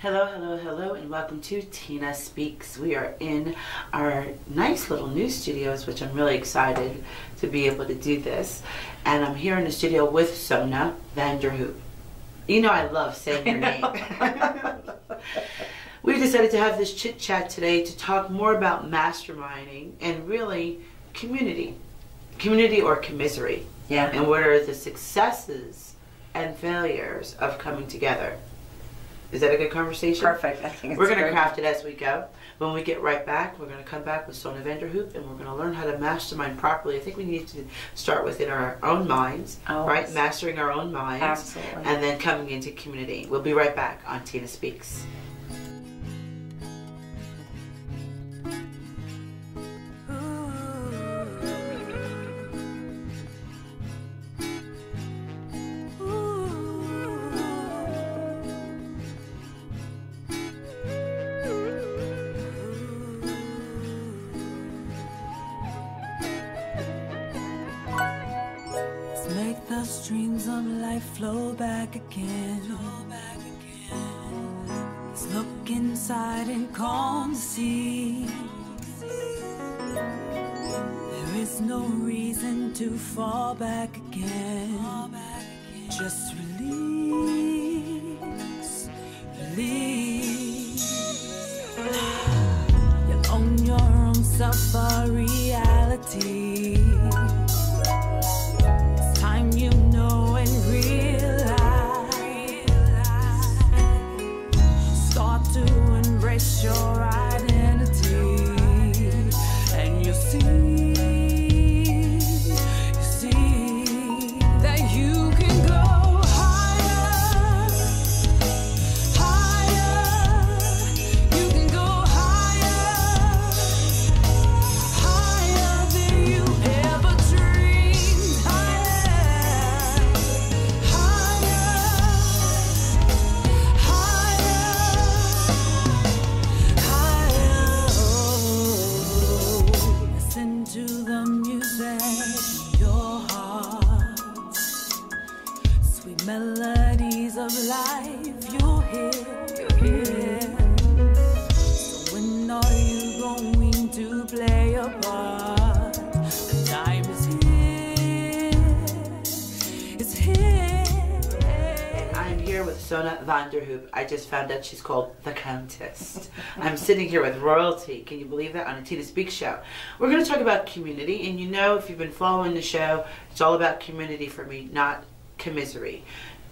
Hello, hello, hello, and welcome to Tina Speaks. We are in our nice little new studios, which I'm really excited to be able to do this. And I'm here in the studio with Sona Vanderhoop. You know I love saying your name. We decided to have this chit chat today to talk more about masterminding and really community or commisery. Yeah. And what are the successes and failures of coming together. Is that a good conversation? Perfect. I think it's We're going to craft it as we go. When we get right back, we're going to come back with Sona Vanderhoop, and we're going to learn how to mastermind properly. I think we need to start within our own minds, right? Mastering our own minds. Absolutely. And then coming into community. We'll be right back on Tina Speaks. Make the streams of life flow back again. Let's look inside and calm the sea. There is no reason to fall back again. Just release, release. You own your own self-reality. You know and realize, start to embrace your identity, and you see that you can go higher, higher. You can go higher, higher than you ever dreamed. To the music, your heart, sweet melodies of life you'll hear. So when are you going to play a part? The time is here, it's here. And I'm here with Sona Vanderhoop. I just found out she's called the Countess. I'm sitting here with royalty. Can you believe that? On a Tina Speaks show. We're going to talk about community, and you know, if you've been following the show, it's all about community for me, not commisery.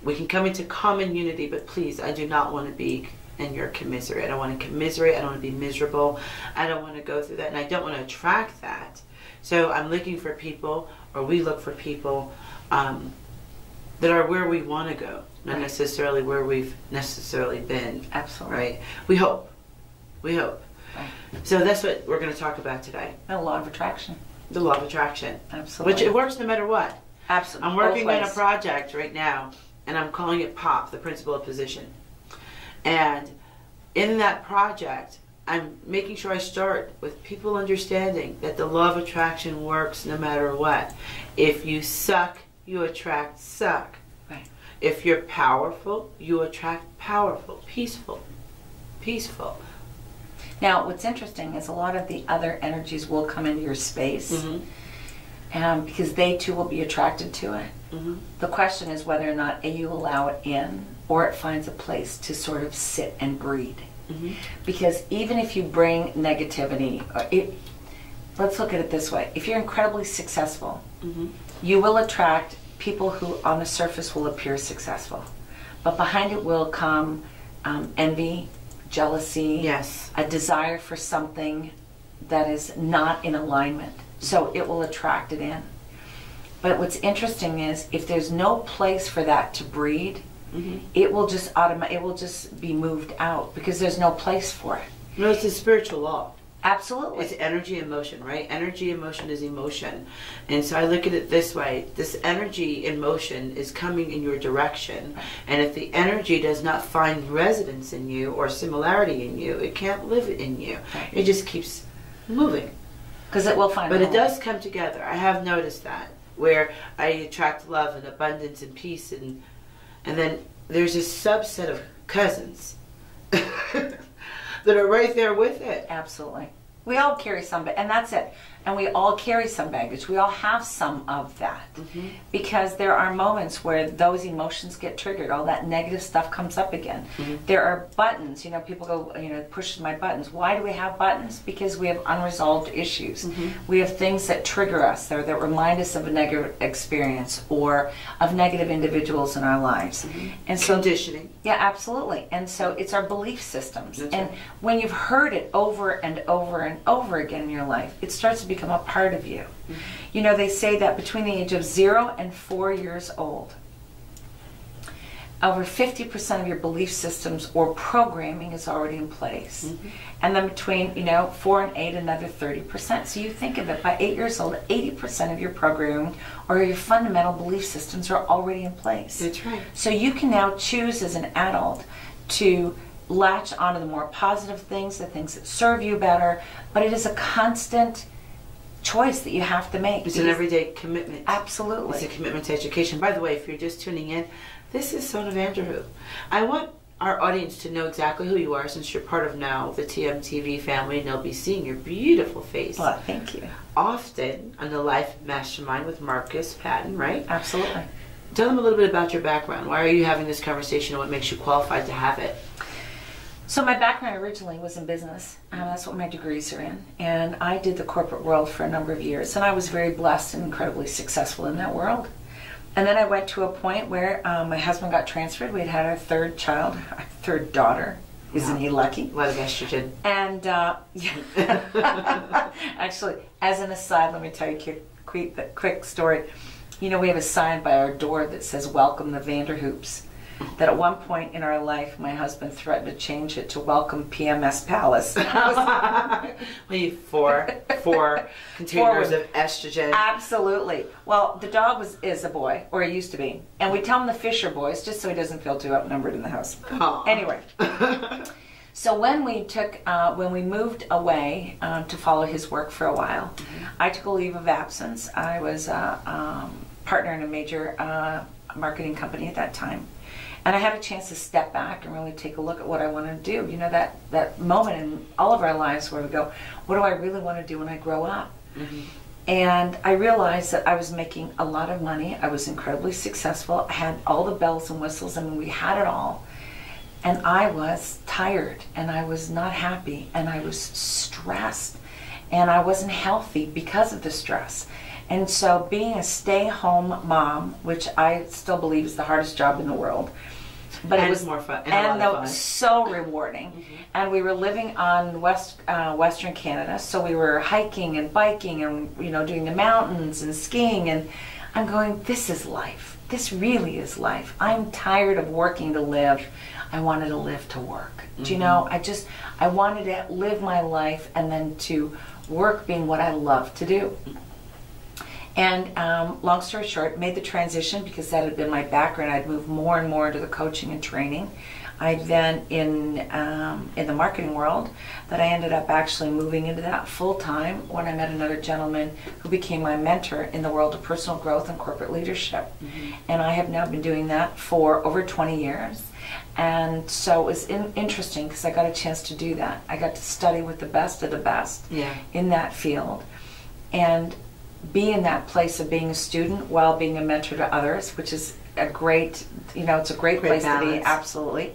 We can come into common unity, but please, I do not want to be in your commisery. I don't want to commiserate. I don't want to be miserable. I don't want to go through that, and I don't want to attract that. So I'm looking for people, or we look for people that are where we want to go, not necessarily where we've necessarily been. Absolutely. Right? We hope. We hope. Right. So that's what we're going to talk about today. The law of attraction. The law of attraction. Absolutely. Which it works no matter what. Absolutely. I'm working on a project right now, and I'm calling it POP, the Principle of Position. And in that project, I'm making sure I start with people understanding that the law of attraction works no matter what. If you suck, you attract suck. Right. If you're powerful, you attract powerful, peaceful. Now, what's interesting is a lot of the other energies will come into your space, because they too will be attracted to it. The question is whether or not you allow it in, or it finds a place to sort of sit and breed. Because even if you bring negativity, let's look at it this way. If you're incredibly successful, you will attract people who on the surface will appear successful, but behind it will come envy, jealousy, Yes. a desire for something that is not in alignment. So it will attract it in. But what's interesting is if there's no place for that to breed, it will just be moved out because there's no place for it. No, it's a spiritual law. Absolutely. It's energy and motion, right? Energy and motion is emotion. And so I look at it this way. This energy in motion is coming in your direction. And if the energy does not find residence in you or similarity in you, it can't live in you. Right. It just keeps moving. Because it will find But a it home. does come together. I have noticed that. Where I attract love and abundance and peace. And then there's a subset of cousins that are right there with it. Absolutely. We all carry some, and that's it. And we all carry some baggage. We all have some of that. Because there are moments where those emotions get triggered. All that negative stuff comes up again. There are buttons. You know, people go, you know, pushes my buttons. Why do we have buttons? Because we have unresolved issues. We have things that trigger us that remind us of a negative experience or of negative individuals in our lives. And so, conditioning. Yeah, absolutely. And so it's our belief systems. That's and right. when you've heard it over and over and over again in your life, it starts to become a part of you. You know, they say that between the age of 0 and 4 years old, over 50% of your belief systems or programming is already in place. And then between, you know, 4 and 8, another 30%. So you think of it, by 8 years old, 80% of your programming or your fundamental belief systems are already in place. That's right. So you can now choose as an adult to latch onto the more positive things, the things that serve you better, but it is a constant choice that you have to make. It's an everyday commitment. Absolutely. It's a commitment to education. By the way, if you're just tuning in, this is Sona Vanderhoop. I want our audience to know exactly who you are, since you're part of now the TMTV family, and they'll be seeing your beautiful face. Well, thank you. Often on the Life Mastermind with Marcus Patton, right? Absolutely. Tell them a little bit about your background. Why are you having this conversation, and what makes you qualified to have it? So my background originally was in business. That's what my degrees are in. And I did the corporate world for a number of years. And I was very blessed and incredibly successful in that world. And then I went to a point where my husband got transferred. We had our third child, our third daughter. Isn't he lucky? A lot of estrogen. And yeah. Actually, as an aside, let me tell you a quick story. You know, we have a sign by our door that says, "Welcome the Vanderhoops." That at one point in our life, my husband threatened to change it to "Welcome PMS Palace." We need four containers of estrogen. Absolutely. Well, the dog is a boy, or he used to be, and we tell him the Fisher boys just so he doesn't feel too outnumbered in the house. Aww. Anyway, so when we moved away to follow his work for a while, I took a leave of absence. I was a partner in a major marketing company at that time. And I had a chance to step back and really take a look at what I wanted to do. You know, that moment in all of our lives where we go, what do I really want to do when I grow up? And I realized that I was making a lot of money. I was incredibly successful. I had all the bells and whistles. I mean, we had it all. And I was tired, and I was not happy, and I was stressed, and I wasn't healthy because of the stress. And so being a stay-home mom, which I still believe is the hardest job in the world, but it was more fun, and it was so rewarding. And we were living on Western Canada, so we were hiking and biking and, you know, doing the mountains and skiing. And I'm going, this is life. This really is life. I'm tired of working to live. I wanted to live to work. Do you know? I wanted to live my life and then to work being what I love to do. And long story short, made the transition because that had been my background. I'd moved more and more into the coaching and training. I'd then in the marketing world that I ended up actually moving into that full time when I met another gentleman who became my mentor in the world of personal growth and corporate leadership. And I have now been doing that for over 20 years. And so it was interesting because I got a chance to do that. I got to study with the best of the best in that field. And be in that place of being a student while being a mentor to others, which is a great, you know, it's a great place balance. To be, absolutely.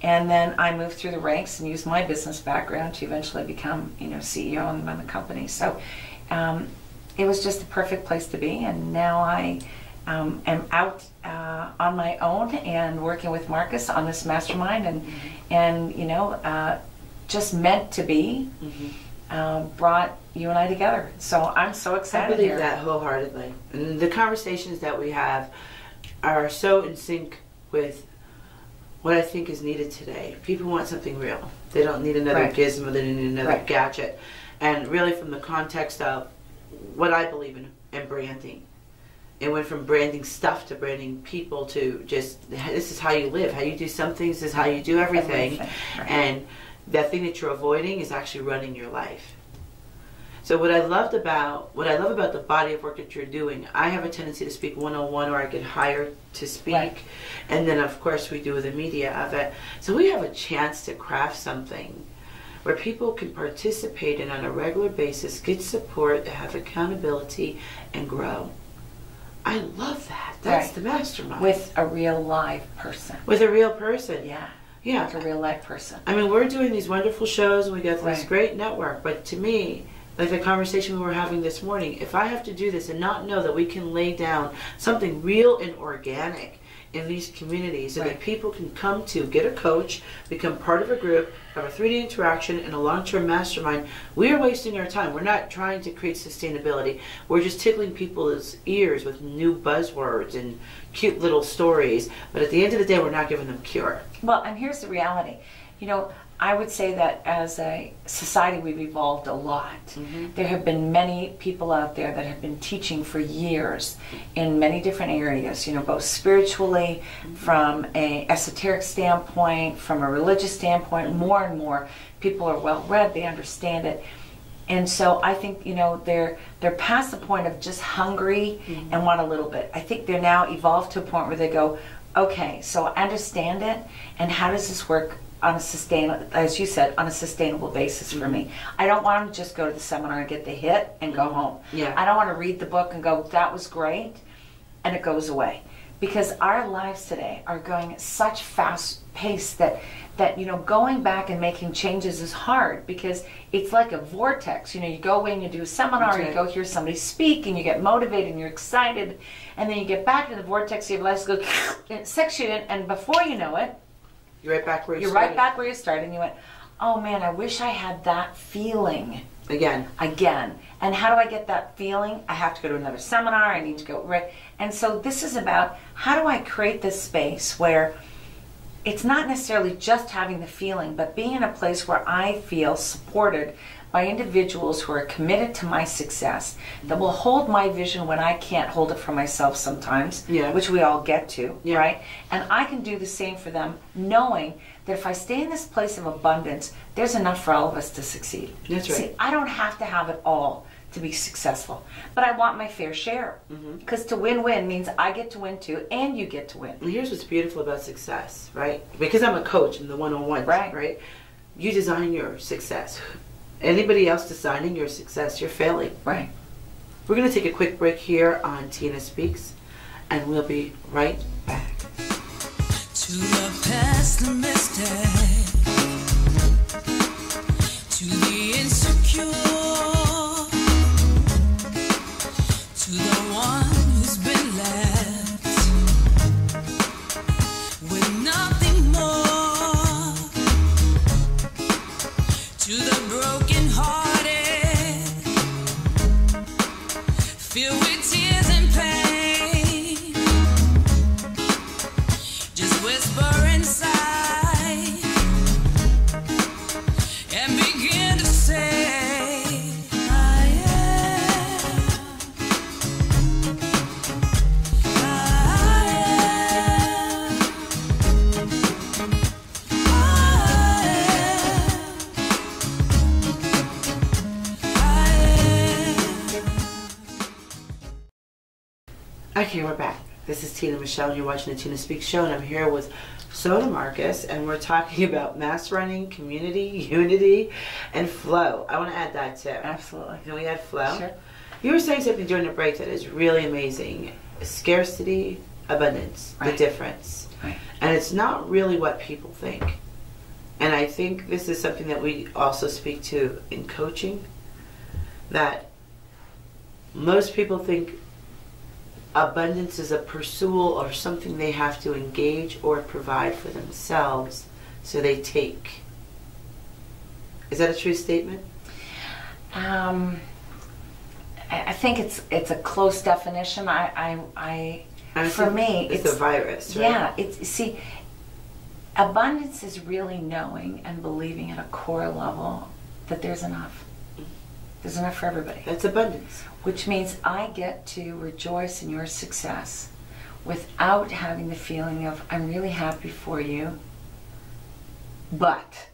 And then I moved through the ranks and used my business background to eventually become, you know, CEO and run the company. So it was just the perfect place to be. And now I am out on my own and working with Marcus on this mastermind, and you know, just meant to be. Brought you and I together. So I'm so excited. I believe that wholeheartedly. And the conversations that we have are so in sync with what I think is needed today. People want something real. They don't need another gizmo, they don't need another gadget. And really from the context of what I believe in branding. It went from branding stuff to branding people to just, this is how you live. How you do some things is how you do everything. And that thing that you're avoiding is actually running your life. So what I love about the body of work that you're doing, I have a tendency to speak one-on-one, or I get hired to speak, Right. and then of course we do the media of it. So we have a chance to craft something where people can participate in on a regular basis, get support, have accountability, and grow. I love that. That's Right. the mastermind. With a real live person. With a real person. Yeah. Yeah. Like a real life person. I mean, we're doing these wonderful shows and we got this Right. great network, but to me, like the conversation we were having this morning, if I have to do this and not know that we can lay down something real and organic in these communities, so Right. that people can come to get a coach, become part of a group, have a 3D interaction and a long-term mastermind, we are wasting our time. We're not trying to create sustainability. We're just tickling people's ears with new buzzwords and cute little stories, but at the end of the day, we're not giving them cure. Well, and here's the reality. You know, I would say that as a society, we've evolved a lot. There have been many people out there that have been teaching for years in many different areas, you know, both spiritually, from a esoteric standpoint, from a religious standpoint. More and more people are well read, they understand it. And so I think, you know, they're past the point of just hungry and want a little bit. I think they're now evolved to a point where they go, okay, so I understand it, and how does this work on a sustainable, as you said, on a sustainable basis for me? I don't want to just go to the seminar and get the hit and go home. Yeah. I don't want to read the book and go, that was great, and it goes away. Because our lives today are going at such fast pace that you know, going back and making changes is hard, because it's like a vortex. You know, you go away and you do a seminar, That's you go hear somebody speak, and you get motivated and you're excited, and then you get back to the vortex, your life goes, and it sucks you in, and before you know it, You're right back where you you're started. right back where you started, and you went, oh man, I wish I had that feeling Again. And how do I get that feeling? I have to go to another seminar, I need to go, right? And so this is about, how do I create this space where it's not necessarily just having the feeling, but being in a place where I feel supported by individuals who are committed to my success, that will hold my vision when I can't hold it for myself sometimes, which we all get to, right? And I can do the same for them, knowing that if I stay in this place of abundance, there's enough for all of us to succeed. That's right. See, I don't have to have it all to be successful, but I want my fair share, because to win-win means I get to win too, and you get to win. Well, here's what's beautiful about success, right? Because I'm a coach in the one-on-one, right? You design your success. Anybody else designing your success, you're failing. Right. We're going to take a quick break here on Tina Speaks, and we'll be right back. To the pessimistic, to the insecure, to the one who's been left with nothing more, to the broken hearted, filled with tears and pain, just whisper inside and begin to say, I am, Okay, we're back. This is Tina Michelle, and you're watching the Tina Speaks show, and I'm here with Sona Marcus, and we're talking about mass running, community, unity, and flow. I want to add that too. Absolutely. Can we add flow? Sure. You were saying something during the break that is really amazing. Scarcity, abundance, the Right. difference. Right. And it's not really what people think. And I think this is something that we also speak to in coaching, that most people think abundance is a pursuit or something they have to engage or provide for themselves, so they take. Is that a true statement? I think it's a close definition. For me, it's the virus, right? Yeah, see, abundance is really knowing and believing at a core level that there's enough. There's enough for everybody. That's abundance. Which means I get to rejoice in your success without having the feeling of, I'm really happy for you, but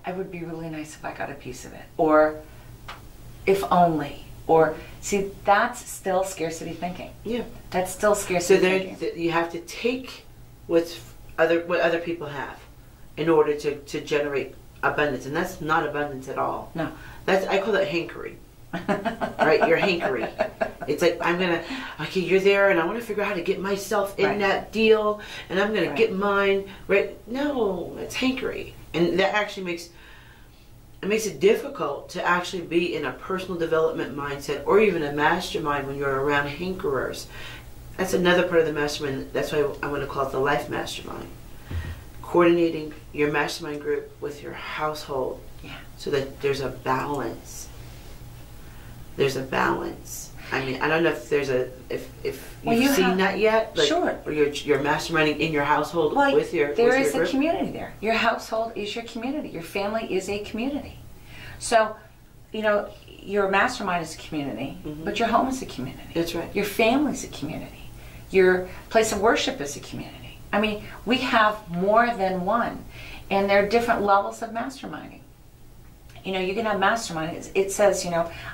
it would be really nice if I got a piece of it. Or if only, or see, that's still scarcity thinking. Yeah. That's still So scarcity there, thinking. you have to take what other people have in order to generate abundance, and that's not abundance at all. No. I call that hankery. Right, you're hankery. It's like, okay, you're there, and I want to figure out how to get myself in Right. that deal, and I'm going to Right. get mine. Right? No, it's hankery, and that actually makes it difficult to actually be in a personal development mindset or even a mastermind when you're around hankerers. That's another part of the mastermind. That's why I want to call it the life mastermind. Coordinating your mastermind group with your household, Yeah. so that there's a balance. There's a balance. I mean, I don't know if there's if Well, you've you seen have- that yet. Like, Sure. Or you're masterminding in your household Well, with your there with is your a group. community there. Your household is your community. Your family is a community. So, your mastermind is a community, but your home is a community. That's right. Your family is a community. Your place of worship is a community. I mean, we have more than one, and there are different levels of masterminding. You can have mastermind. It says,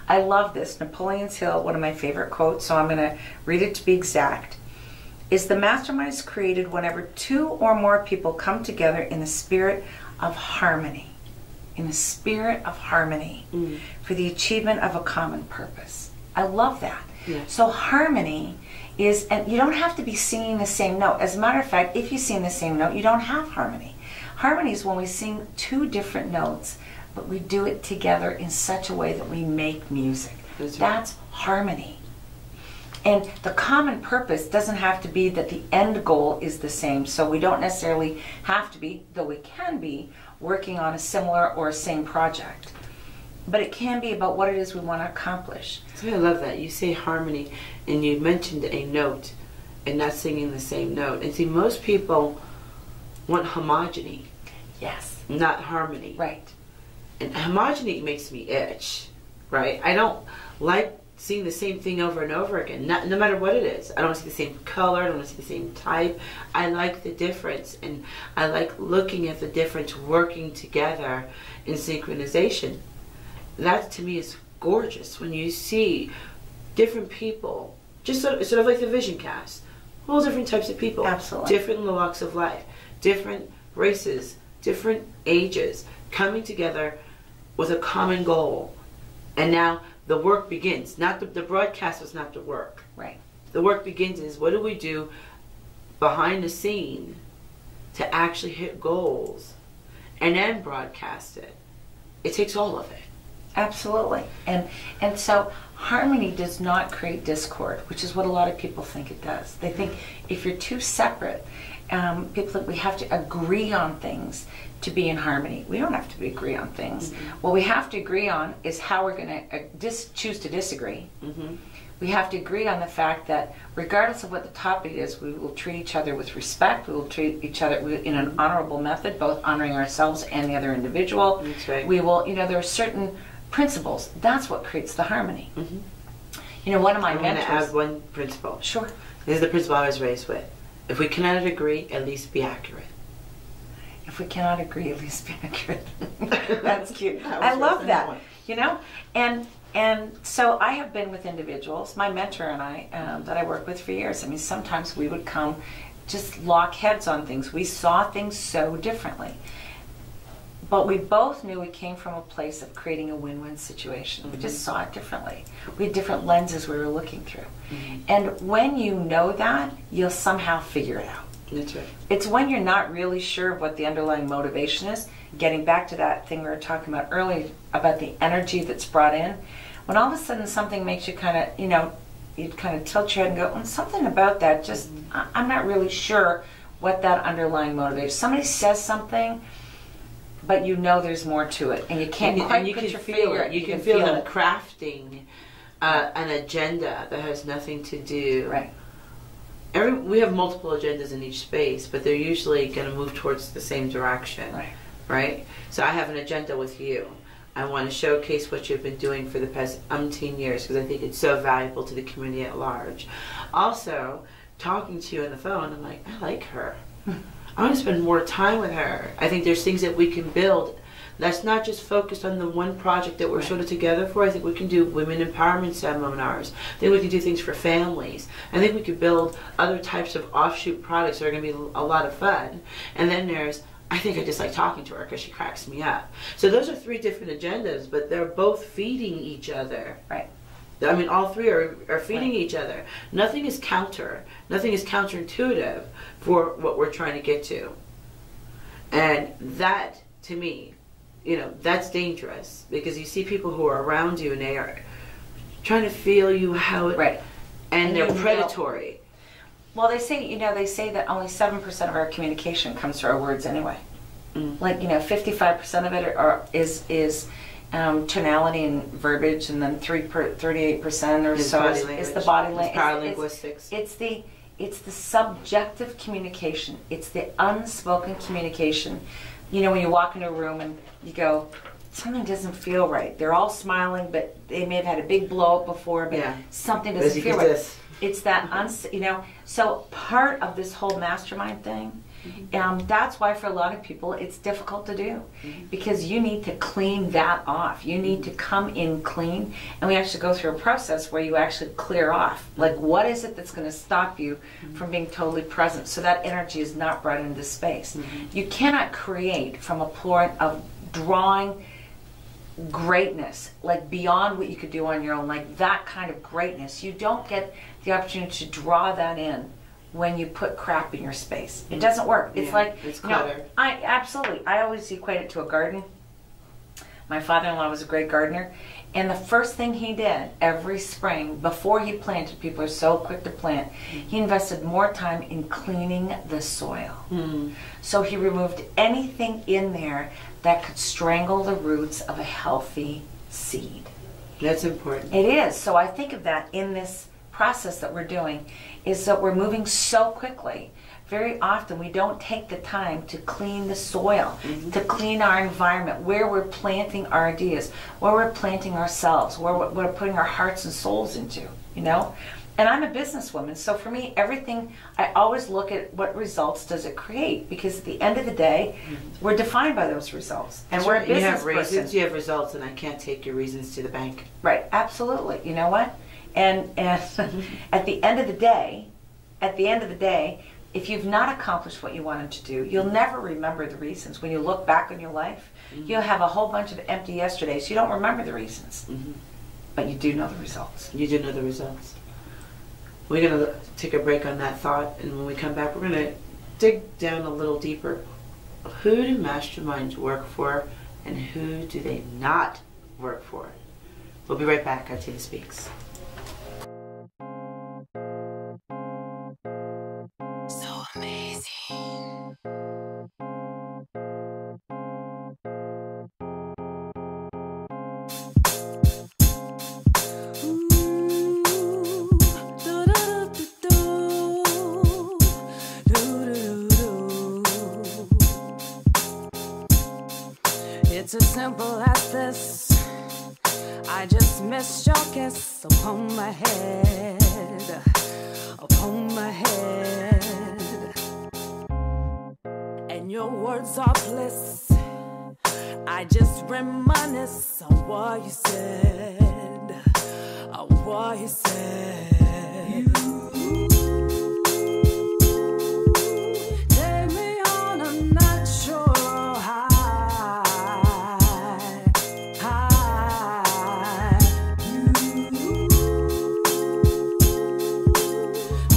I love this. Napoleon's Hill, one of my favorite quotes, so I'm going to read it to be exact, is the mastermind is created whenever two or more people come together in the spirit of harmony. In the spirit of harmony for the achievement of a common purpose. I love that. Yeah. So harmony is, and you don't have to be singing the same note. As a matter of fact, if you sing the same note, you don't have harmony. Harmony is when we sing two different notes, but we do it together in such a way that we make music. That's right. That's harmony. And the common purpose doesn't have to be that the end goal is the same. So we don't necessarily have to be, though we can be, working on a similar or same project. But it can be about what it is we want to accomplish. See, I love that. You say harmony, and you mentioned a note, and not singing the same note. And see, most people want homogeny, Yes. not harmony. Right. And homogeny makes me itch, right? I don't like seeing the same thing over and over again, no matter what it is. I don't want to see the same color, I don't want to see the same type. I like the difference, and I like looking at the difference working together in synchronization. That to me is gorgeous when you see different people, just sort of like the vision cast, all different types of people, Absolutely. different walks of life, different races, different ages, coming together with a common goal. And now the work begins. Not the broadcast was not the work. Right. The work begins is, what do we do behind the scene to actually hit goals and then broadcast it? It takes all of it. Absolutely. And so harmony does not create discord, which is what a lot of people think it does. They think if you're two separate, people think we have to agree on things to be in harmony. We don't have to agree on things. What we have to agree on is how we're going to choose to disagree. We have to agree on the fact that regardless of what the topic is, we will treat each other with respect. We will treat each other in an honorable method, both honoring ourselves and the other individual. That's right. We will, there are certain principles. That's what creates the harmony. One of my I'm going to mentors. add one principle. Sure. This is the principle I was raised with. If we cannot agree, at least be accurate. If we cannot agree, at least be accurate. That's cute. That was I worth love that. one. And so I have been with individuals, my mentor and I, that I work with for years. I mean, sometimes we would come, just lock heads on things. We saw things so differently. But we both knew we came from a place of creating a win-win situation. We just saw it differently. We had different lenses we were looking through. And when you know that, you'll somehow figure it out. That's right. It's when you're not really sure of what the underlying motivation is, getting back to that thing we were talking about earlier about the energy that's brought in, when all of a sudden something makes you kind of, you kind of tilt your head and go, something about that, just, I'm not really sure what that underlying motivation. Somebody says something, but there's more to it, and you can't quite you put can your feel finger. it. You can feel them it. crafting an agenda that has nothing to do. Right. We have multiple agendas in each space, but they're usually going to move towards the same direction. Right. Right? So I have an agenda with you. I want to showcase what you've been doing for the past umpteen years because I think it's so valuable to the community at large. Also, talking to you on the phone, I'm like, I like her. I want to spend more time with her. I think there's things that we can build Let's not just focus on the one project that we're sort of together for. I think we can do women empowerment seminars. I think we can do things for families. I think we could build other types of offshoot products that are going to be a lot of fun. And then there's, I think I just like talking to her because she cracks me up. So those are three different agendas, but they're both feeding each other. Right. I mean, all three are feeding each other. Nothing is counterintuitive for what we're trying to get to. And that, to me, that's dangerous, because you see people who are around you and they are trying to feel you how it, Right. And they're predatory. Well, they say that only 7% of our communication comes through our words anyway. Like, 55% of it is tonality and verbiage, and then 38% or so is the body language. Paralinguistics. It's the subjective communication. It's the unspoken communication. When you walk into a room and you go, something doesn't feel right. They're all smiling, but they may have had a big blow up before, but something doesn't feel right. It's that, so part of this whole mastermind thing, that's why for a lot of people it's difficult to do, because you need to clean that off. You need to come in clean, and we actually go through a process where you actually clear off, like, what is it that's going to stop you from being totally present, so that energy is not brought into space. You cannot create from a point of drawing greatness, like beyond what you could do on your own, like that kind of greatness. You don't get the opportunity to draw that in when you put crap in your space. It doesn't work. It's it's clutter. I always equate it to a garden. My father-in-law was a great gardener, and the first thing he did every spring before he planted, people are so quick to plant, he invested more time in cleaning the soil. So he removed anything in there that could strangle the roots of a healthy seed. That's important. It is. So I think of that in this process that we're doing, is that we're moving so quickly. Very often we don't take the time to clean the soil, to clean our environment, where we're planting our ideas, where we're planting ourselves, where we're putting our hearts and souls into, And I'm a businesswoman, so for me, everything, I always look at what results does it create, because at the end of the day, we're defined by those results. And we're a business You have reasons, person. you have results, and I can't take your reasons to the bank. Right, absolutely. You know what? And at the end of the day, if you've not accomplished what you wanted to do, you'll never remember the reasons. When you look back on your life, you'll have a whole bunch of empty yesterdays. You don't remember the reasons, but you do know the results. You do know the results. We're going to take a break on that thought, and when we come back, we're going to dig down a little deeper. Who do masterminds work for, and who do they not work for? We'll be right back on Tina Speaks. So amazing. It's as simple as this. I just missed your kiss upon my head, upon my head. And your words are bliss. I just reminisce on what you said, on what you said. Take me on a natural high.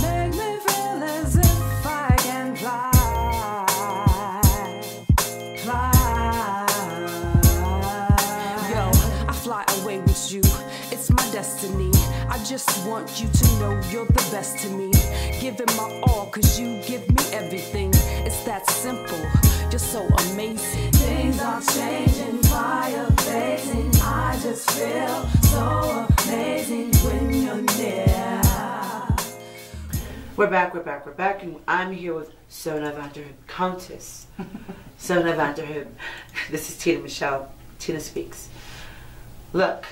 Make me feel as if I can fly. Yo, I fly away with you. It's my destiny. I just want you to know you're the best to me. Give it my all, cause you give me everything. It's that simple. You're so amazing. Things are changing, fire blazing. I just feel so amazing when you're near. We're back, and I'm here with Sona Vanderhoop, Countess Sona Vanderhoop. This is Tina Michelle. Tina Speaks. Look,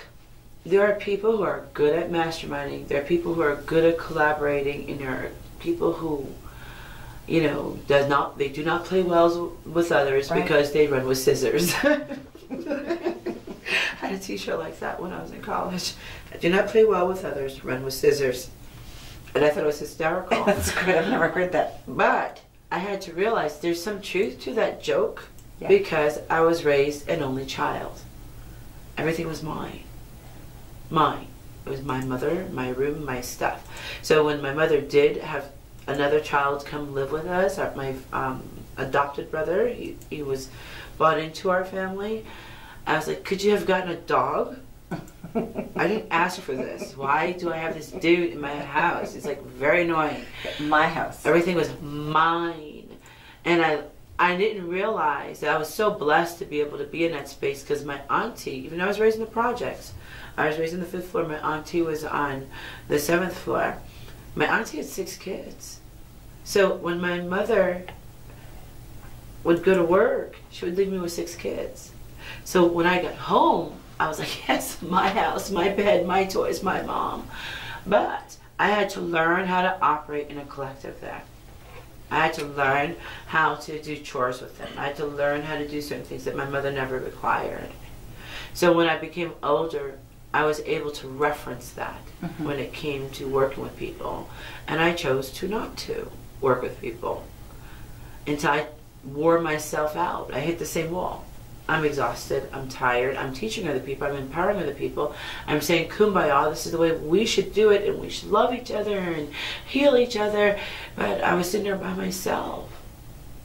there are people who are good at masterminding. There are people who are good at collaborating, and there are people who, do not play well with others because they run with scissors. I had a t-shirt like that when I was in college. I do not play well with others, run with scissors. And I thought it was hysterical. That's good. I've never heard that. But I had to realize there's some truth to that joke Yeah. because I was raised an only child. Everything was mine. Mine. It was my mother, my room, my stuff. So when my mother did have another child come live with us, my adopted brother, he was brought into our family, I was like, could you have gotten a dog? I didn't ask for this. Why do I have this dude in my house? It's like very annoying. My house. Everything was mine. And I didn't realize that I was so blessed to be able to be in that space because my auntie, even though I was raised in the projects, I was raised on the 5th floor, my auntie was on the 7th floor. My auntie had 6 kids. So when my mother would go to work, she would leave me with 6 kids. So when I got home, I was like, yes, my house, my bed, my toys, my mom. But I had to learn how to operate in a collective there. I had to learn how to do chores with them. I had to learn how to do certain things that my mother never required. So when I became older, I was able to reference that when it came to working with people. And I chose to not to work with people until I wore myself out. I hit the same wall. I'm exhausted, I'm tired, I'm teaching other people, I'm empowering other people, I'm saying kumbaya, this is the way we should do it, and we should love each other and heal each other, but I was sitting there by myself,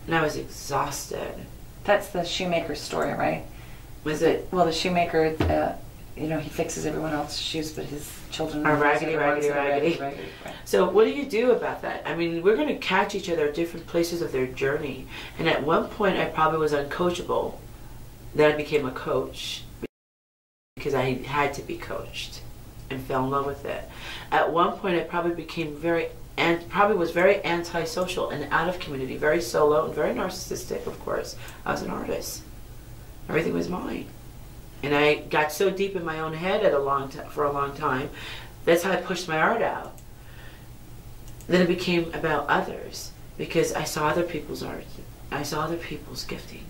and I was exhausted. That's the shoemaker story, right? Was it? Well, the shoemaker, he fixes everyone else's shoes, but his children are raggedy. Right. So what do you do about that? I mean, we're going to catch each other at different places of their journey, and at one point I probably was uncoachable. Then I became a coach because I had to be coached and fell in love with it. At one point, I probably became was very antisocial and out of community, very solo and very narcissistic, of course. I was an artist. Everything was mine. And I got so deep in my own head for a long time. That's how I pushed my art out. Then it became about others because I saw other people's art. I saw other people's gifting.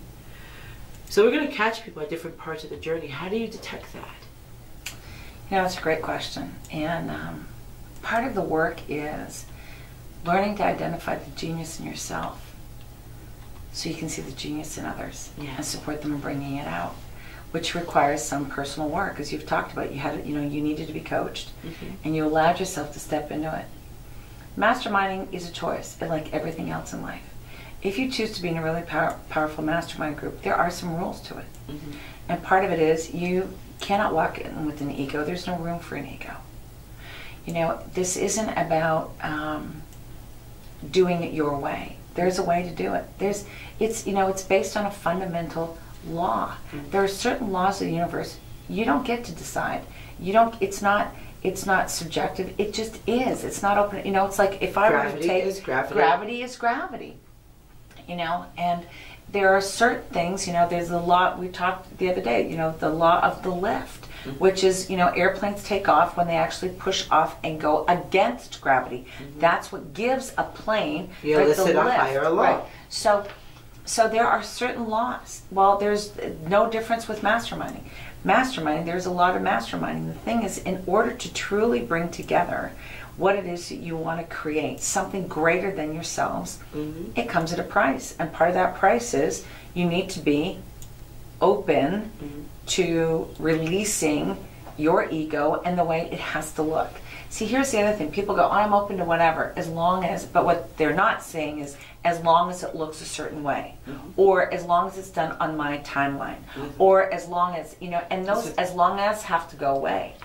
So we're going to catch people at different parts of the journey. How do you detect that? That's a great question. And part of the work is learning to identify the genius in yourself so you can see the genius in others and support them in bringing it out, which requires some personal work. As you've talked about, you needed to be coached and you allowed yourself to step into it. Masterminding is a choice, like everything else in life. If you choose to be in a really powerful mastermind group, there are some rules to it. And part of it is you cannot walk in with an ego. There's no room for an ego. This isn't about doing it your way. There's a way to do it. It's based on a fundamental law. There are certain laws of the universe you don't get to decide. It's not subjective. It just is. It's not open. It's like if I were to take gravity is gravity. And there are certain things, there's the law, we talked the other day, the law of the lift, which is, airplanes take off when they actually push off and go against gravity. That's what gives a plane the lift. Higher law. Right. So there are certain laws. Well, there's no difference with masterminding. Masterminding, there's a lot of masterminding. The thing is, in order to truly bring together what it is that you want to create, something greater than yourselves, it comes at a price. And part of that price is you need to be open to releasing your ego and the way it has to look. See, here's the other thing. People go, I'm open to whatever, but what they're not saying is as long as it looks a certain way, or as long as it's done on my timeline, or as long as, and those as long as have to go away.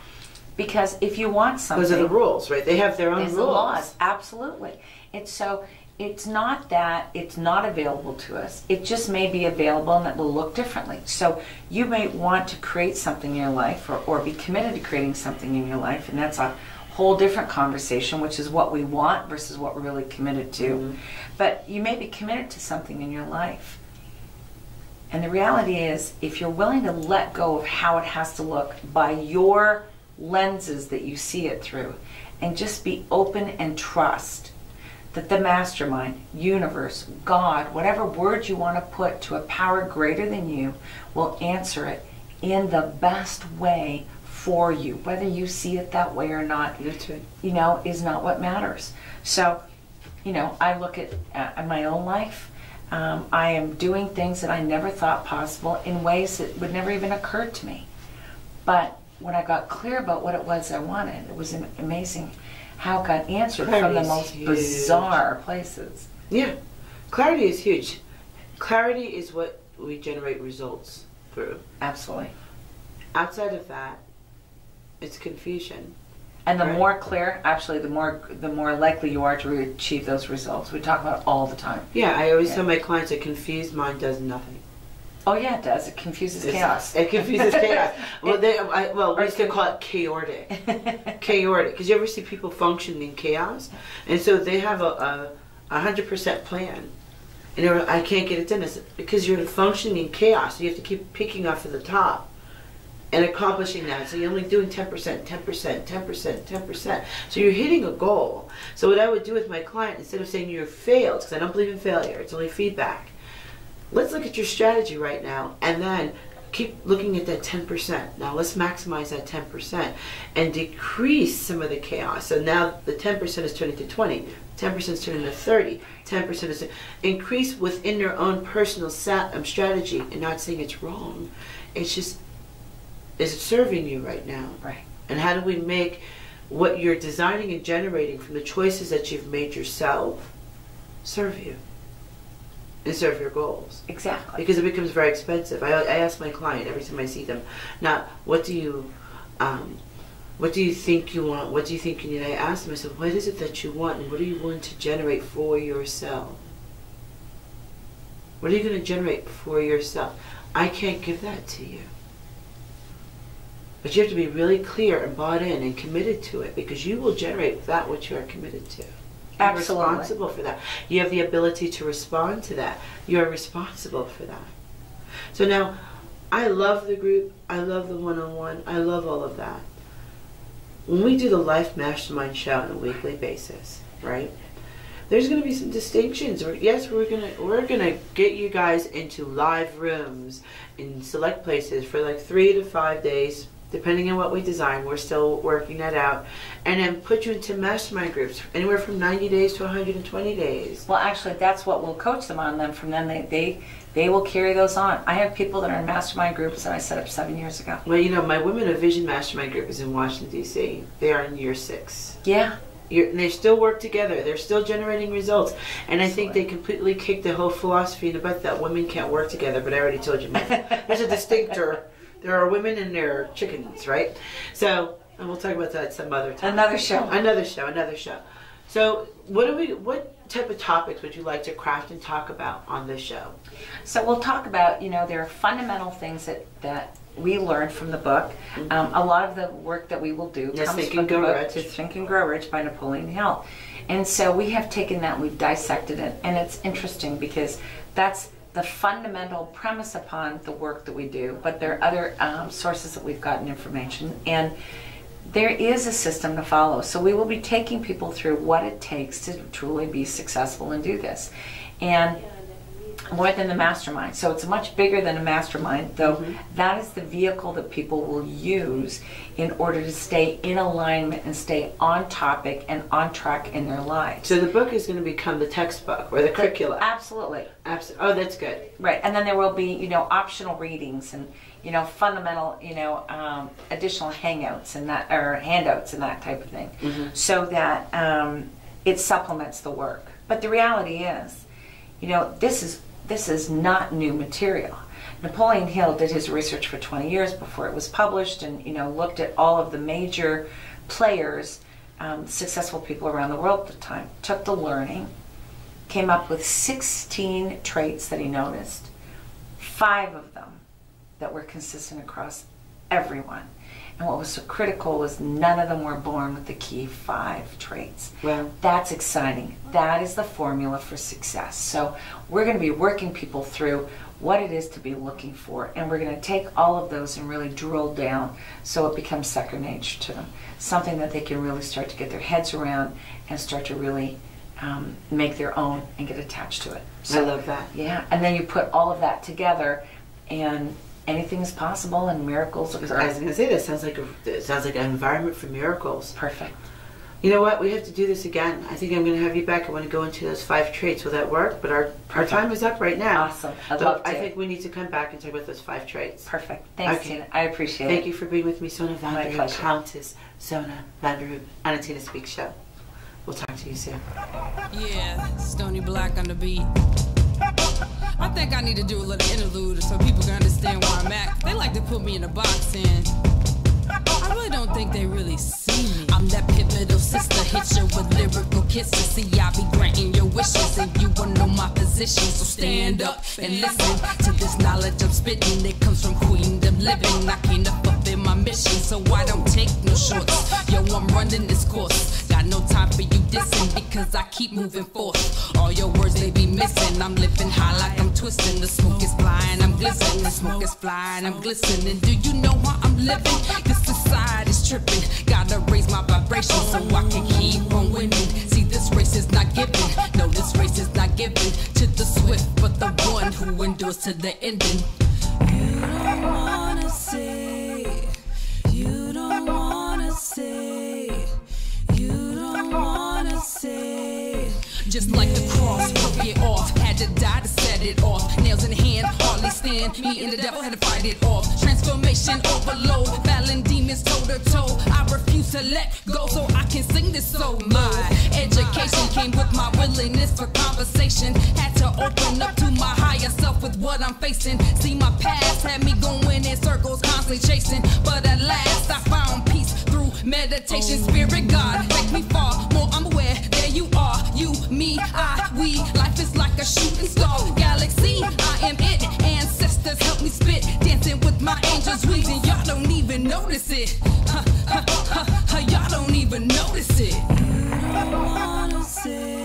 Because if you want something... Those are the rules, right? They have their own rules. The laws, absolutely. It's not that it's not available to us. It just may be available and it will look differently. So you may want to create something in your life or be committed to creating something in your life, and that's a whole different conversation, which is what we want versus what we're really committed to. But you may be committed to something in your life. And the reality is, if you're willing to let go of how it has to look by your lenses that you see it through, and just be open and trust that the mastermind, universe, God, whatever word you want to put to a power greater than you, will answer it in the best way for you. Whether you see it that way or not, you know, is not what matters. So, you know, I look at my own life. I am doing things that I never thought possible in ways that would never even occur to me. But when I got clear about what it was I wanted, it was amazing how God answered from the most bizarre places. Yeah, clarity is huge. Clarity is what we generate results through. Absolutely. Outside of that, it's confusion. And the more clear, actually, the more likely you are to achieve those results. We talk about it all the time. Yeah, I always tell my clients a confused mind does nothing. Oh yeah, it does. It confuses chaos. It confuses chaos. Well, we used to call it chaotic. Chaotic. Because you ever see people function in chaos? And so they have a 100% plan. And they're, I can't get it done. It's because you're functioning in chaos. So you have to keep picking off of the top and accomplishing that. So you're only doing 10%, 10%, 10%, 10%. So you're hitting a goal. So what I would do with my client, instead of saying you're failed, because I don't believe in failure, it's only feedback. Let's look at your strategy right now, and then keep looking at that 10%. Now let's maximize that 10% and decrease some of the chaos. So now the 10% is turning to 20, 10% is turning to 30, 10% is increase within their own personal strategy, and not saying it's wrong. It's just, is it serving you right now? Right. And how do we make what you're designing and generating from the choices that you've made yourself serve you? And serve your goals. Exactly. Because it becomes very expensive. I ask my client every time I see them, not what do you think you want? What do you think you need? I ask them, I said, what is it that you want, and what are you willing to generate for yourself? What are you going to generate for yourself? I can't give that to you. But you have to be really clear and bought in and committed to it, because you will generate that which you are committed to. You're responsible for that. You have the ability to respond to that. You're responsible for that. So now, I love the group. I love the one-on-one. I love all of that. When we do the Life Mastermind show on a weekly basis, right? There's going to be some distinctions. Yes, we're gonna get you guys into live rooms in select places for like 3 to 5 days. Depending on what we design, we're still working that out. And then put you into mastermind groups, anywhere from 90 days to 120 days. Well, actually, that's what we'll coach them on. Then from then, they will carry those on. I have people that are in mastermind groups that I set up 7 years ago. Well, you know, my Women of Vision mastermind group is in Washington, D.C. They are in year 6. Yeah. They still work together. They're still generating results. And I think they completely kicked the whole philosophy in the butt that women can't work together. But I already told you, there's a distinctor. There are women and there are chickens, right? So, and we'll talk about that some other time. Another show. So, what type of topics would you like to craft and talk about on this show? So we'll talk about, you know, there are fundamental things that we learned from the book. Mm-hmm. A lot of the work that we will do comes from the book, Think and Grow Rich by Napoleon Hill. And so we have taken that and we've dissected it. And it's interesting because that's the fundamental premise upon the work that we do, but there are other sources that we've gotten information, and there is a system to follow. So we will be taking people through what it takes to truly be successful and do this. And more than the mastermind. So it's much bigger than a mastermind, though that is the vehicle that people will use in order to stay in alignment and stay on topic and on track in their lives. So the book is going to become the textbook or the curriculum. Absolutely. Oh, that's good. Right, and then there will be, you know, optional readings and, you know, fundamental, you know, additional hangouts and that, or handouts and that type of thing, so that it supplements the work. But the reality is, you know, this is not new material. Napoleon Hill did his research for 20 years before it was published, and, you know, looked at all of the major players, successful people around the world at the time, took the learning, came up with 16 traits that he noticed, 5 of them that were consistent across everyone. And what was so critical was none of them were born with the key 5 traits. Wow. That's exciting. That is the formula for success. So we're going to be working people through what it is to be looking for, and we're going to take all of those and really drill down so it becomes second nature to them. Something that they can really start to get their heads around and start to really make their own and get attached to it. I love that. Yeah, and then you put all of that together, and anything is possible, and miracles occur. I was going to say, that sounds like an environment for miracles. Perfect. You know what? We have to do this again. I think I'm going to have you back. I want to go into those 5 traits. Will that work? But our time is up right now. Awesome. I'd love to. I think we need to come back and talk about those 5 traits. Perfect. Thanks, Tina. I appreciate it. Thank you for being with me, Sona My Vanderhoop, pleasure. Countess Sona Vanderhoop, on a Tina Speaks show. We'll talk to you soon. Yeah, Stony Black on the beat. I think I need to do a little interlude so people can understand where I'm at. They like to put me in a box, and I really don't think they really see me. I'm that pivotal sister, hit you with lyrical kisses. See, I be granting your wishes, and you wanna know my position. So stand up and listen to this knowledge I'm spitting. It comes from queendom living. I can't fulfill my mission, so I don't take no shorts. Yo, I'm running this course. Got no time for you dissing, because I keep moving forth. All your words, they be missing. I'm living high like I'm twisting. The smoke is flying, I'm glistening. The smoke is flying, I'm glistening. Do you know how I'm living? This society's tripping. Gotta raise my vibration so I can keep on winning. See, this race is not given. No, this race is not given to the swift, but the one who endures to the ending. You don't wanna say. You don't wanna say. You don't wanna say. Just like the cross, broke it off. Had to die to set it off. Nails in hand, hardly stand. Me and the devil had to fight it off. Transformation overload, battling demons toe to toe. I refuse to let go so I can sing this so low. Education came with my willingness for conversation. Had to open up to my higher self with what I'm facing. See, my past had me going in circles, constantly chasing. But at last I found peace through meditation. Spirit God, take me far, more I'm aware. There you are, you, me, I, we. Life is like a shooting star galaxy. I am it. Ancestors help me spit, dancing with my angels' wings, and y'all don't even notice it. Y'all don't even notice it. You don't wanna say.